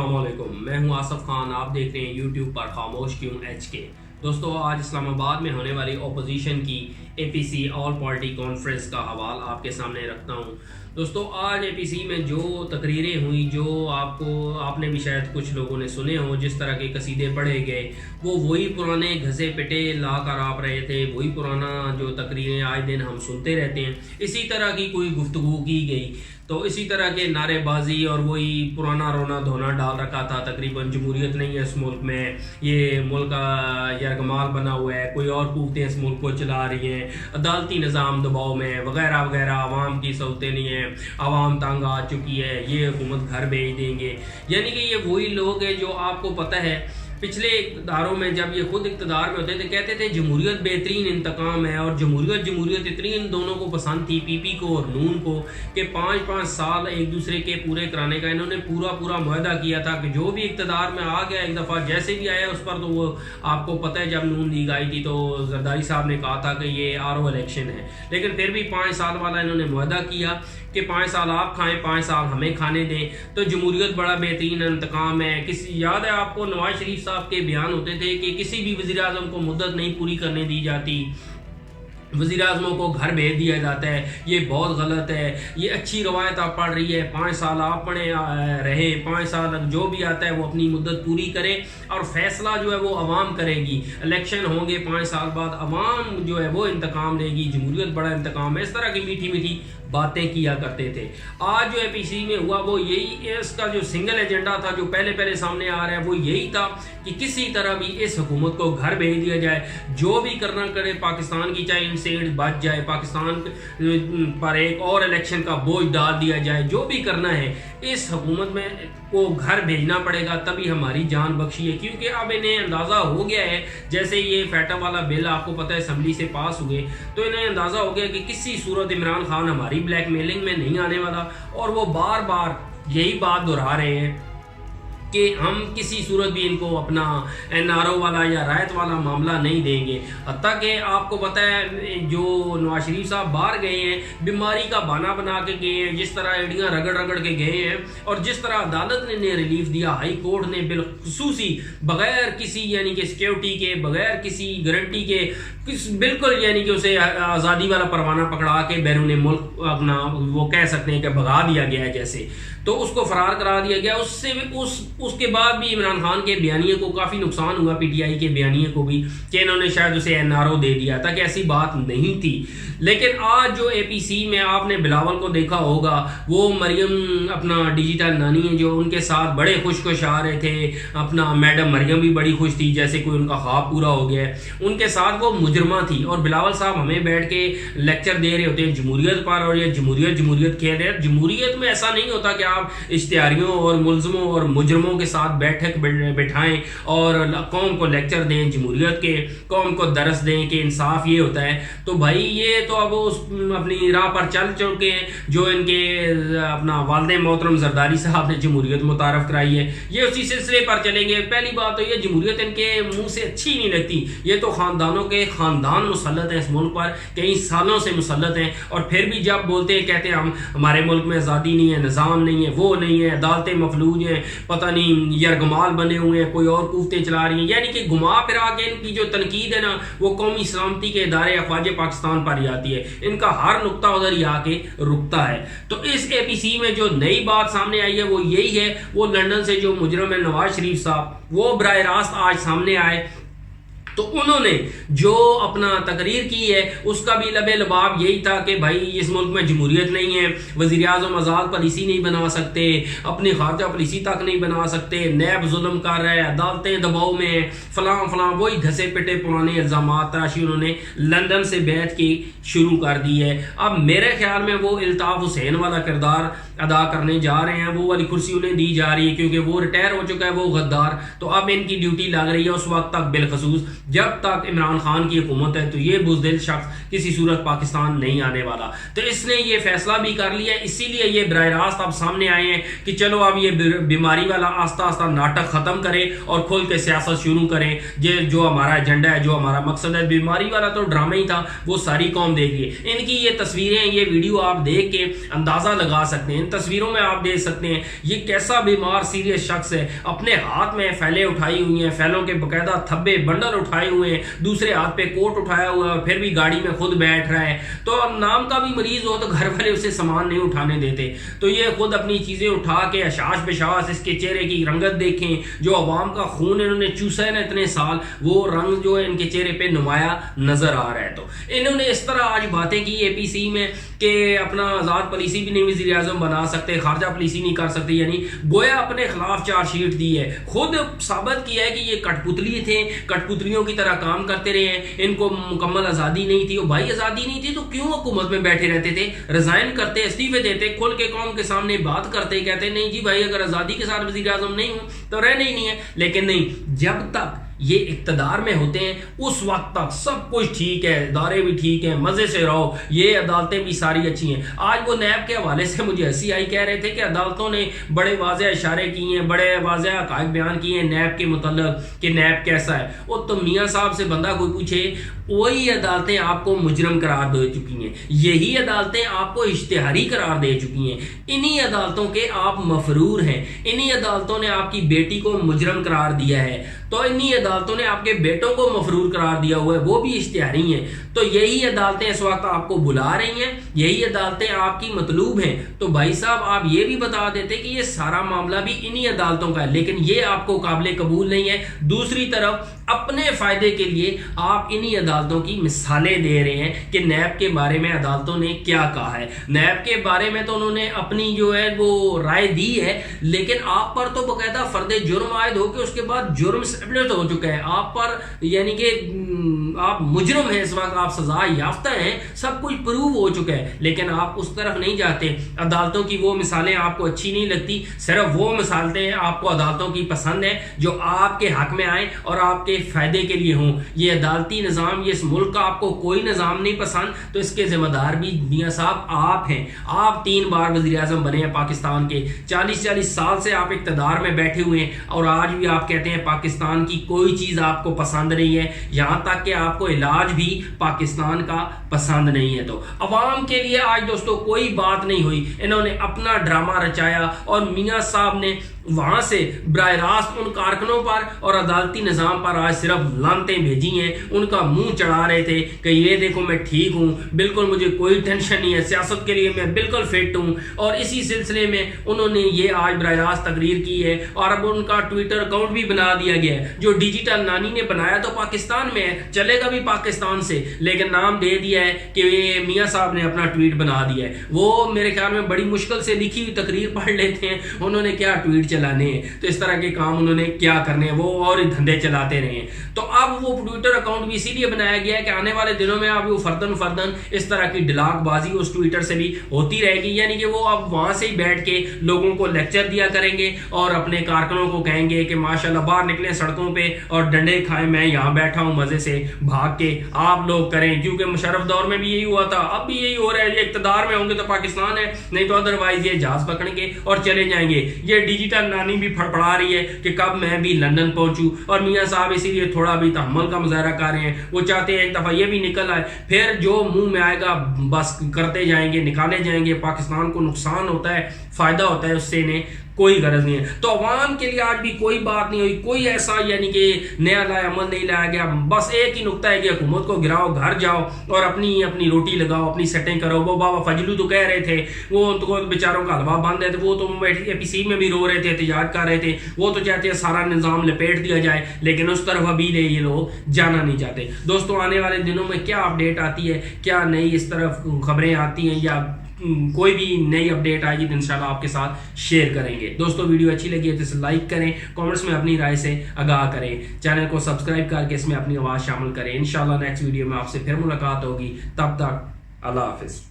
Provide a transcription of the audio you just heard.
अस्सलामुअलैकुम, मैं हूं आसफ खान। आप देख रहे हैं यूट्यूब पर खामोश क्यों HK। दोस्तों, आज इस्लामाबाद में होने वाली ओपोजिशन की APC ऑल पार्टी कॉन्फ्रेंस का हवाला आपके सामने रखता हूं। दोस्तों, आज APC में जो तकरीरें हुई, जो आपने भी शायद कुछ लोगों ने सुने हो, जिस तरह के कसीदे पढ़े गए, वो वही पुराने घसे पिटे ला कर आप रहे थे, वही पुराना जो तकरीरें आए दिन हम सुनते रहते हैं। इसी तरह की कोई गुफ्तगू की गई तो इसी तरह के नारेबाजी और वही पुराना रोना धोना डाल रखा था। तकरीबन जमहूरियत नहीं है इस मुल्क में, ये मुल्क यरगमाल बना हुआ है, कोई और कुव्वतें इस मुल्क को चला रही हैं, अदालती निज़ाम दबाव में वगैरह वगैरह, आवाम की सहूलतें नहीं हैं, आवाम तंग आ चुकी है, ये हुकूमत घर भेज देंगे। यानी कि ये वही लोग हैं जो आपको पता है पिछले इक़्तिदारों में जब ये खुद इक़्तिदार में होते थे कहते थे जमहूरियत बेहतरीन इंतकाम है, और जमहूरियत इतनी इन दोनों को पसंद थी, PP को और नून को, कि 5-5 साल एक दूसरे के पूरे कराने का इन्होंने पूरा मुआहदा किया था कि जो भी इक़्तिदार में आ गया एक दफ़ा जैसे भी आया उस पर, तो वो आपको पता है जब नून लीग आई थी तो जरदारी साहब ने कहा था कि ये RO इलेक्शन है, लेकिन फिर भी 5 साल वाला इन्होंने मुआहदा किया कि 5 साल आप खाएं, 5 साल हमें खाने दें। तो जमहूरियत बड़ा बेहतरीन इंतकाम है। किसी याद है आपको नवाज शरीफ साहब के बयान होते थे कि किसी भी वज़ीर आज़म को मुद्दत नहीं पूरी करने दी जाती, वज़ीर आज़मों को घर भेज दिया जाता है, ये बहुत गलत है, ये अच्छी रवायत आप पढ़ रही है, 5 साल आप पढ़े रहे, 5 साल जो भी आता है वो अपनी मुद्दत पूरी करे और फैसला जो है वो अवाम करेगी। इलेक्शन होंगे 5 साल बाद, अवाम जो है वो इंतकाम लेगी, जमहूरियत बड़ा इंतकाम है। इस तरह की मीठी मीठी बातें किया करते थे। आज जो APC में हुआ वो यही, इसका जो सिंगल एजेंडा था जो पहले सामने आ रहा है वो यही था कि किसी तरह भी इस हुकूमत को घर भेज दिया जाए, जो भी करना करे पाकिस्तान की चाहे इंसेंट बच जाए, पाकिस्तान पर एक और इलेक्शन का बोझ डाल दिया जाए, जो भी करना है इस हुकूमत में को घर भेजना पड़ेगा, तभी हमारी जान बख्शी है। क्योंकि अब इन्हें अंदाज़ा हो गया है, जैसे ये फैटा वाला बिल आपको पता है असम्बली से पास हुए, तो इन्हें अंदाज़ा हो गया कि किसी सूरत इमरान खान हमारी ब्लैकमेलिंग में नहीं आने वाला, और वो बार बार यही बात दोहरा रहे हैं कि हम किसी सूरत भी इनको अपना NRO वाला या रायत वाला मामला नहीं देंगे। हत्ता कि आपको पता है जो नवाज शरीफ साहब बाहर गए हैं, बीमारी का बहाना बना के गए हैं, जिस तरह एडियाँ रगड़ के गए हैं, और जिस तरह अदालत ने रिलीफ दिया, हाई कोर्ट ने बिलखुसूसी बगैर किसी यानी कि सिक्योरिटी के, बगैर किसी गारंटी के, बिल्कुल यानी कि उसे आज़ादी वाला परवाना पकड़ा के बैरून मुल्क अपना वो कह सकते हैं कि भगा दिया गया है, जैसे तो उसको फरार करा दिया गया। उसके बाद भी इमरान खान के बयानिए को काफ़ी नुकसान हुआ, PTI के बयानिए को भी, कि इन्होंने शायद उसे NRO दे दिया था, कि ऐसी बात नहीं थी। लेकिन आज जो APC में आपने बिलावल को देखा होगा, वो मरियम अपना डिजिटल नानी है जो उनके साथ बड़े खुश आ रहे थे, अपना मैडम मरियम भी बड़ी खुश थी, जैसे कोई उनका ख्वाब पूरा हो गया है। उनके साथ वो मुजरमा थी, और बिलावल साहब हमें बैठ के लेक्चर दे रहे होते हैं जमहूरियत पर, और ये जमहूरियत कह रहे हैं। जमहूरियत में ऐसा नहीं होता कि आप इश्तिहारियों और मुलजमों और मुजरमों के साथ बैठक बिठाएं और कौम को लेक्चर दें जमहूरियत के, कौम को दरस दें कि इंसाफ ये होता है। तो भाई ये तो अब उस अपनी राह पर चल चुके हैं, जो इनके अपना वालिद मोहतरम जरदारी साहब ने जमहूरियत मुतारफ कराई है, ये उसी सिलसिले पर चलेंगे। पहली बात तो ये जमहूरियत इनके मुंह से अच्छी नहीं लगती, ये तो खानदानों के खानदान मुसल्लत हैं इस मुल्क पर, कई सालों से मुसल्लत हैं, और फिर भी जब बोलते हैं कहते हैं हमारे मुल्क में आज़ादी नहीं है, निज़ाम नहीं है, वो नहीं है, अदालतें मफलूज हैं, पता नहीं यरगमाल बने हुए हैं, कोई और कुव्वतें चला रही हैं। यानी कि घुमा फिरा के इनकी जो तनकीद है ना, वो कौमी सलामती के इदारे अफवाज पाकिस्तान पर ही आती है, इनका हर नुक्ता उधर ही आके रुकता है। तो इस APC में जो नई बात सामने आई है वो यही है, वो लंदन से जो मुजरम है नवाज शरीफ साहब, वो बराह रास्त आज सामने आए, तो उन्होंने जो अपना तकरीर की है उसका भी लबे लबाब यही था कि भाई इस मुल्क में जमहूरियत नहीं है, वज़ीर आज़म आज़ाद पॉलिसी नहीं बना सकते, अपनी खारजा पॉलिसी तक नहीं बना सकते, नैब जुल्म कर रहा है, अदालतें दबाव में है, फलां वही घसे पिटे पुराने इल्ज़ामात तराशी उन्होंने लंदन से बैठ की शुरू कर दी है। अब मेरे ख्याल में वो इल्ताफ़ हुसैन वाला किरदार अदा करने जा रहे हैं, वो वाली कुर्सी उन्हें दी जा रही है, क्योंकि वो रिटायर हो चुका है वो गद्दार, तो अब इनकी ड्यूटी लग रही है उस वक्त तक, बिलखसूस जब तक इमरान खान की हुकूमत है, तो ये बुज़दिल शख्स किसी सूरत पाकिस्तान नहीं आने वाला। तो इसने ये फैसला भी कर लिया, इसीलिए ये बराह रास्त अब सामने आए हैं कि चलो अब ये बीमारी वाला आस्ता आस्ता नाटक ख़त्म करें और खुल के सियासत शुरू करें। ये जो हमारा एजेंडा है, जो हमारा मकसद है, बीमारी वाला तो ड्रामा ही था, वो सारी कौम देख रही है। इनकी ये तस्वीरें, ये वीडियो आप देख के अंदाज़ा लगा सकते हैं इन तस्वीरों में आप देख सकते हैं ये कैसा बीमार सीरियस शख्स है, अपने हाथ में फैले उठाई हुई हैं, फैलों के बकायदा थब्बे बंडल उठाए हुए हैं, दूसरे हाथ पे कोट उठाया हुआ है, फिर भी गाड़ी में खुद बैठ रहा है। तो नाम का भी मरीज हो तो घर वाले उसे सामान नहीं उठाने देते, तो ये खुद अपनी चीजें उठा के अशाश बशाश, इसके चेहरे की रंगत देखें, जो अवाम का खून इन्होंने चूसा है ना इतने साल, वो रंग जो है इनके चेहरे पे नुमाया नजर आ रहा है। तो इन्होंने इस तरह आज बातें की एपीसी में कि अपना आजाद पॉलिसी भी नहीं वज़ीर आज़म बना सकते, खारजा पॉलिसी नहीं कर सकते, यानी गोया अपने खिलाफ चार्जशीट दी है, खुद साबित किया है कि ये कठपुतली थे, कठपुतलियों की तरह काम करते रहे हैं, इनको मुकम्मल आज़ादी नहीं थी। और भाई आज़ादी नहीं थी तो क्यों हुकूमत में बैठे रहते थे, रिजाइन करते, इस्तीफे देते, खुल के कौम के सामने बात करते, कहते नहीं जी भाई अगर आज़ादी के साथ वज़ीर आज़म नहीं हूं तो रहने ही नहीं है। लेकिन नहीं, जब तक ये इक्तदार में होते हैं उस वक्त तक सब कुछ ठीक है, इदारे भी ठीक है, मजे से रहो, ये अदालतें भी सारी अच्छी हैं। आज वो नैब के हवाले से मुझे हंसी आई, कह रहे थे कि अदालतों ने बड़े वाज़ेह इशारे किए हैं, बड़े वाज़ेह हक़ाइक़ बयान किए हैं नैब के मुतल्लिक़ कि नैब कैसा है। वो तो मियाँ साहब से बंदा कोई पूछे, वही अदालतें आपको मुजरम करार दे चुकी हैं, यही अदालतें आपको इश्तिहारी करार दे चुकी हैं, इन्हीं अदालतों के आप मफरूर हैं, इन्हीं अदालतों ने आपकी बेटी को मुजरम करार दिया है, तो इन्हीं अदालतों ने आपके बेटों को मफरूर करार दिया हुआ है, वो भी इश्तिहारी हैं। तो यही अदालतें इस वक्त आपको बुला रही हैं, यही अदालतें आपकी मतलूब हैं। तो भाई साहब आप ये भी बता देते कि ये सारा मामला भी इन्हीं अदालतों का है, लेकिन ये आपको काबिल कबूल नहीं है। दूसरी तरफ अपने फायदे के लिए आप इन्हीं अदालतों की मिसालें दे रहे हैं कि नैब के बारे में अदालतों ने क्या कहा है। नैब के बारे में तो उन्होंने अपनी जो है वो राय दी है, लेकिन आप पर तो बाकायदा फर्द जुर्म आयद हो के उसके बाद जुर्म एस्टेब्लिश हो चुका है आप पर, यानी कि आप मुजरम हैं, इस वक्त आप सजा याफ्ता हैं, सब कुछ प्रूव हो चुका है, लेकिन आप उस तरफ नहीं जाते। अदालतों की वो मिसालें आपको अच्छी नहीं लगती, सिर्फ वो मिसालें आपको अदालतों की पसंद है जो आपके हक में आए और आपके फायदे के लिए हों। ये अदालती निज़ाम, ये इस मुल्क का आपको कोई निज़ाम नहीं पसंद, तो इसके जिम्मेदार भी मियां साहब आप हैं। आप 3 बार वज़ीर आज़म बने हैं पाकिस्तान के, 40-40 साल से आप इक़्तिदार में बैठे हुए हैं और आज भी आप कहते हैं पाकिस्तान की कोई चीज़ आपको पसंद नहीं है, यहाँ तक कि आपको इलाज भी पाकिस्तान का पसंद नहीं है। तो अवाम के लिए आज दोस्तों कोई बात नहीं हुई, इन्होंने अपना ड्रामा रचाया और मियां साहब ने वहां से बराह रास्त उन कारकुनों पर और अदालती निज़ाम पर आज सिर्फ लानतें भेजी हैं, उनका मुंह चढ़ा रहे थे कि ये देखो मैं ठीक हूं, बिल्कुल मुझे कोई टेंशन नहीं है, सियासत के लिए मैं बिल्कुल फिट हूं। और इसी सिलसिले में उन्होंने ये आज बराह रास्त तकरीर की है और अब उनका ट्विटर अकाउंट भी बना दिया गया है। जो डिजिटल नानी ने बनाया तो पाकिस्तान में है, चलेगा भी पाकिस्तान से, लेकिन नाम दे दिया है कि मियाँ साहब ने अपना ट्वीट बना दिया है। वो मेरे ख्याल में बड़ी मुश्किल से लिखी हुई तकरीर पढ़ लेते हैं, उन्होंने क्या ट्वीट चलाने हैं, तो इस तरह के काम उन्होंने क्या करने हैं, वो और धंधे चलाते रहे। तो अब वो ट्विटर अकाउंट भी इसीलिए बनाया गया है कि आने वाले दिनों में अब वो फर्दन इस तरह की डिलाकबाजी उस ट्विटर से भी होती रहेगी, यानी कि वो अब वहां से ही बैठ के लोगों को लेक्चर दिया करेंगे और अपने कारकुनों को कहेंगे कि माशाल्लाह बाहर निकले सड़कों पे और डंडे खाएं, मैं यहाँ बैठा हूँ मजे से भाग के, आप लोग करें। क्योंकि मुशर्रफ दौर में भी यही हुआ था, अब भी यही हो रहा है, ये इक़्तिदार में होंगे तो पाकिस्तान है, नहीं तो अदरवाइज ये जहाज पकड़ेंगे और चले जाएंगे। ये डिजिटल नानी भी फड़फड़ा रही है कि कब मैं भी लंदन पहुंचूं, और मियां साहब इसीलिए थोड़ा भी तहम्मुल का मुजाहरा कर रहे हैं। वो चाहते हैं एक दफा ये भी निकल आए, फिर जो मुंह में आएगा बस करते जाएंगे, निकाले जाएंगे। पाकिस्तान को नुकसान होता है, फायदा होता है उससे, इन्हें कोई गरज नहीं है। तो अवाम के लिए आज भी कोई बात नहीं हुई, कोई ऐसा यानी कि नया लाया अमल नहीं लाया गया। बस एक ही नुकता है कि हुकूमत को गिराओ, घर जाओ और अपनी अपनी रोटी लगाओ, अपनी सेटिंग करो। वो बाबा फजलू तो कह रहे थे, वो उनको बेचारों का हलवा बंद है, तो वो तो एपीसी में भी रो रहे थे, एहतजाज कर रहे थे। वो तो चाहते हैं सारा निज़ाम लपेट दिया जाए, लेकिन उस तरफ अभी ये लोग जाना नहीं चाहते। दोस्तों आने वाले दिनों में क्या अपडेट आती है, क्या नई इस तरफ खबरें आती हैं या कोई भी नई अपडेट आएगी तो इंशाल्लाह आपके साथ शेयर करेंगे। दोस्तों वीडियो अच्छी लगी है तो इसे लाइक करें, कमेंट्स में अपनी राय से आगाह करें, चैनल को सब्सक्राइब करके इसमें अपनी आवाज़ शामिल करें। इंशाल्लाह नेक्स्ट वीडियो में आपसे फिर मुलाकात होगी, तब तक अल्लाह हाफिज़।